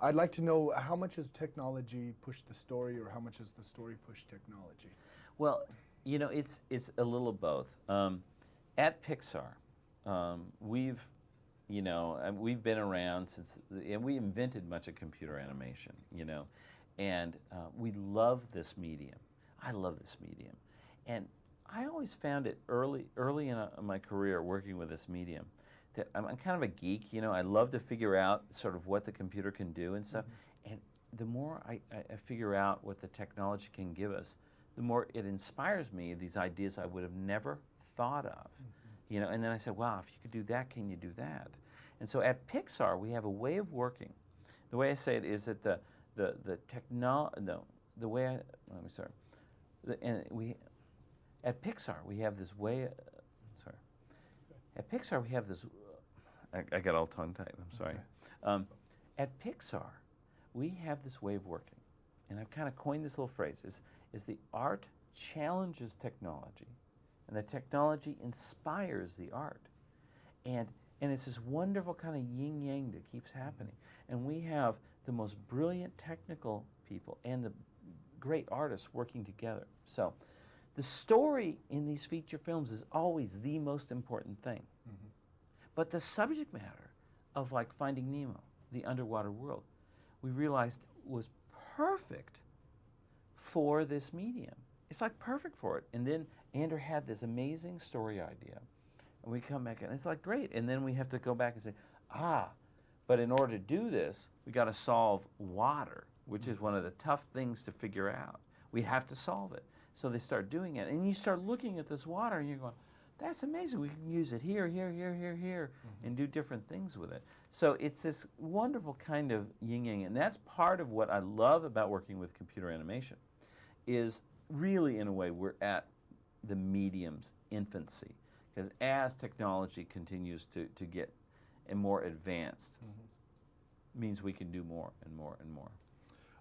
I'd like to know how much has technology pushed the story, or how much has the story pushed technology? Well, you know, it's a little of both. At Pixar, we've we've been around since, and we invented much of computer animation, and we love this medium. I love this medium, and I always found it early in my career working with this medium that I'm kind of a geek. I love to figure out sort of what the computer can do and stuff. Mm-hmm. And the more I figure out what the technology can give us, the more it inspires me, these ideas I would have never thought of. Mm-hmm. And then I said, wow, if you could do that, can you do that? And so at Pixar, we have a way of working. The way I say it is that at Pixar, we have this way, At Pixar, we have this, I got all tongue-tied, I'm sorry. Okay. At Pixar, we have this way of working, and I've kind of coined this little phrase, is the art challenges technology, and the technology inspires the art. And it's this wonderful kind of yin-yang that keeps happening. And we have the most brilliant technical people and the great artists working together. So the story in these feature films is always the most important thing. Mm-hmm. But the subject matter of, like, Finding Nemo, the underwater world, we realized was perfect for this medium. It's like perfect for it. And then Andrew had this amazing story idea. And we come back and it's like, great. And then we have to go back and say, but in order to do this, we got to solve water, which is one of the tough things to figure out. We have to solve it. So they start doing it. And you start looking at this water and you're going, that's amazing. We can use it here, mm-hmm. and do different things with it. So it's this wonderful kind of yin-yang. And that's part of what I love about working with computer animation, is really, in a way, we're at the medium's infancy. Because as technology continues to get more advanced, mm-hmm. means we can do more and more and more.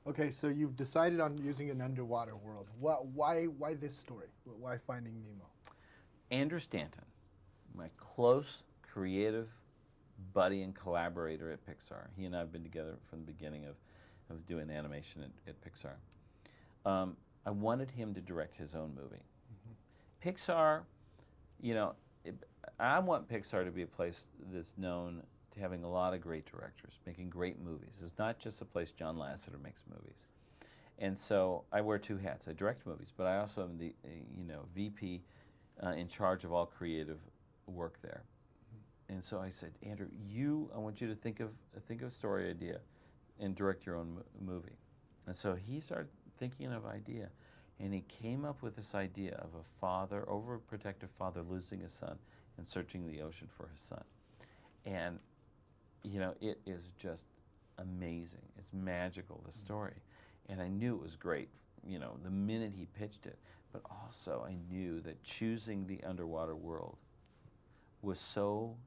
Okay, so you've decided on using an underwater world. Why this story? Why Finding Nemo? Andrew Stanton, my close creative buddy and collaborator at Pixar. He and I have been together from the beginning of doing animation at Pixar. I wanted him to direct his own movie. Mm-hmm. Pixar, I want Pixar to be a place that's known to having a lot of great directors, making great movies. It's not just a place John Lasseter makes movies. And so I wear two hats. I direct movies, but I also am the VP in charge of all creative work there. Mm-hmm. And so I said, Andrew, I want you to think of a story idea and direct your own movie. And so he started thinking of idea. And he came up with this idea of a overprotective father losing his son and searching the ocean for his son. And, it is just amazing. It's magical, the story. And I knew it was great, the minute he pitched it. But also I knew that choosing the underwater world was so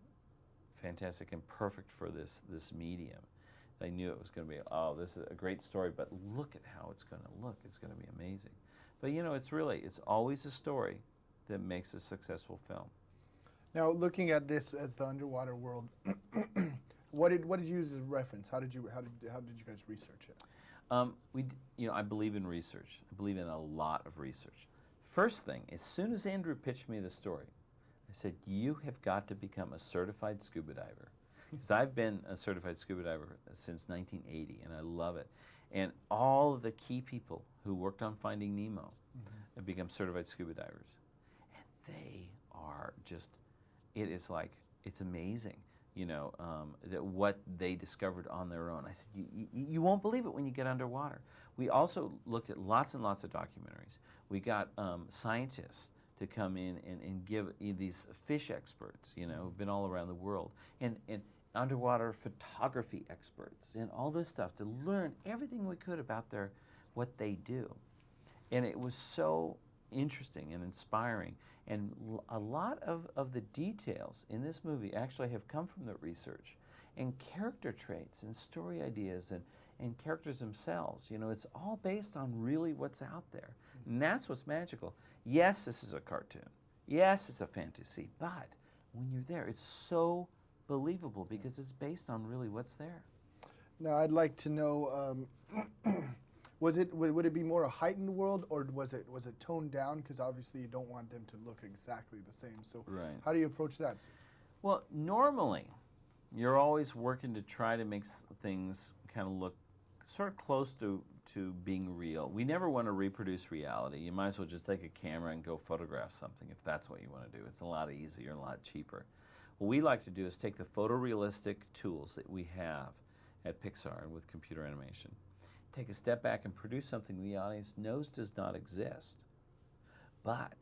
fantastic and perfect for this medium. I knew it was going to be, this is a great story, but look at how it's going to look. It's going to be amazing. But it's always a story that makes a successful film. Now, looking at this as the underwater world, what did you use as a reference? How did you guys research it? I believe in research. I believe in a lot of research. First thing, as soon as Andrew pitched me the story, I said, you have got to become a certified scuba diver. Because I've been a certified scuba diver since 1980, and I love it. And all of the key people who worked on Finding Nemo mm-hmm. have become certified scuba divers. And they are just, it's amazing, that what they discovered on their own. I said, you won't believe it when you get underwater. We also looked at lots and lots of documentaries. We got scientists to come in and give these fish experts, who've been all around the world, and underwater photography experts, and all this stuff to learn everything we could about what they do. And it was so interesting and inspiring. And a lot of the details in this movie actually have come from the research, and character traits and story ideas and characters themselves. It's all based on really what's out there. And that's what's magical. Yes, this is a cartoon. Yes, it's a fantasy. But when you're there, it's so believable because it's based on really what's there. Now, I'd like to know, would it be more a heightened world, or was it toned down? Because obviously you don't want them to look exactly the same. So Right. how do you approach that? Well, normally, you're always working to try to make things kind of look sort of close to being real. We never want to reproduce reality. You might as well just take a camera and go photograph something if that's what you want to do. It's a lot easier and a lot cheaper. What we like to do is take the photorealistic tools that we have at Pixar and with computer animation, take a step back and produce something the audience knows does not exist. But,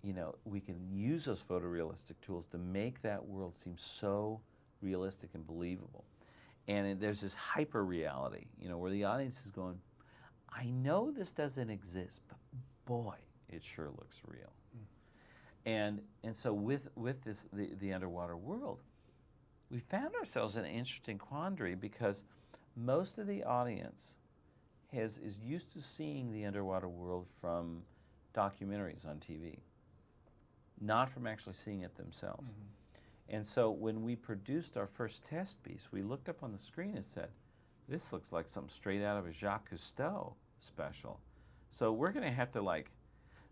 you know, we can use those photorealistic tools to make that world seem so realistic and believable. And there's this hyper reality, you know, where the audience is going, I know this doesn't exist, but boy, it sure looks real. And so with this the underwater world, we found ourselves in an interesting quandary because most of the audience is used to seeing the underwater world from documentaries on TV, not from actually seeing it themselves. And so when we produced our first test piece, we looked up on the screen and said, this looks like something straight out of a Jacques Cousteau special. So we're going to have to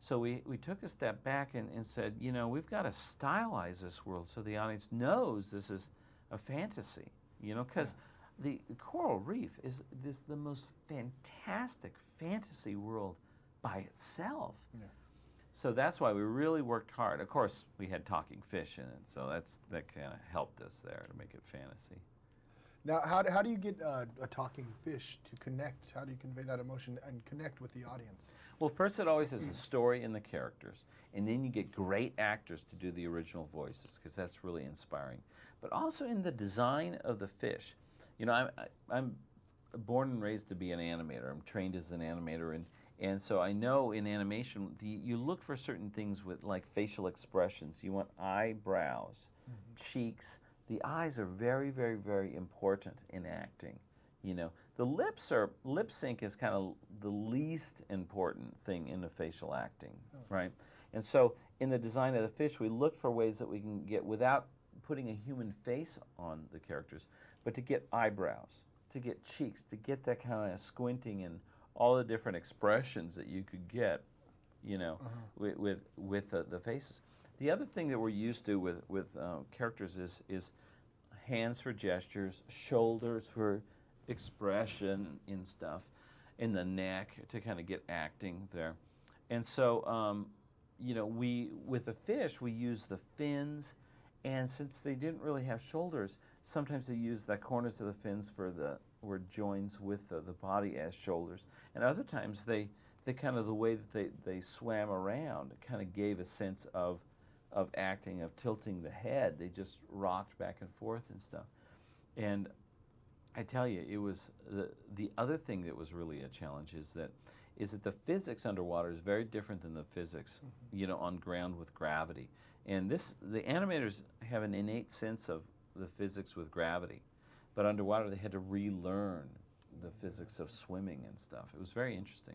so we took a step back and said, you know, we've got to stylize this world so the audience knows this is a fantasy, you know, because the coral reef is the most fantastic fantasy world by itself. Yeah. So that's why we really worked hard. Of course, we had talking fish in it, so that kind of helped us there to make it fantasy. Now, how do you get a talking fish to connect? How do you convey that emotion and connect with the audience? Well, first it always has a story and the characters, and then you get great actors to do the original voices, because that's really inspiring. But also in the design of the fish. You know, I'm born and raised to be an animator. I'm trained as an animator, and so I know in animation, you look for certain things with like facial expressions. You want eyebrows, cheeks. The eyes are very, very, very important in acting. You know, the lip sync is kind of the least important thing in the facial acting, right? And so in the design of the fish, we look for ways that we can get, without putting a human face on the characters, but to get eyebrows, to get cheeks, to get that kind of squinting and all the different expressions that you could get, you know, with the faces. The other thing that we're used to with characters is hands for gestures, shoulders for expression and stuff, in the neck to kind of get acting there. And so, you know, with the fish, we use the fins, and since they didn't really have shoulders, sometimes they use the corners of the fins where it joins with the body as shoulders. And other times they kind of, the way that they swam around kind of gave a sense of acting, of tilting the head. They just rocked back and forth and stuff. And I tell you, it was the other thing that was really a challenge is that the physics underwater is very different than the physics, you know, on ground with gravity. And the animators have an innate sense of the physics with gravity, but underwater they had to relearn the physics of swimming and stuff. It was very interesting.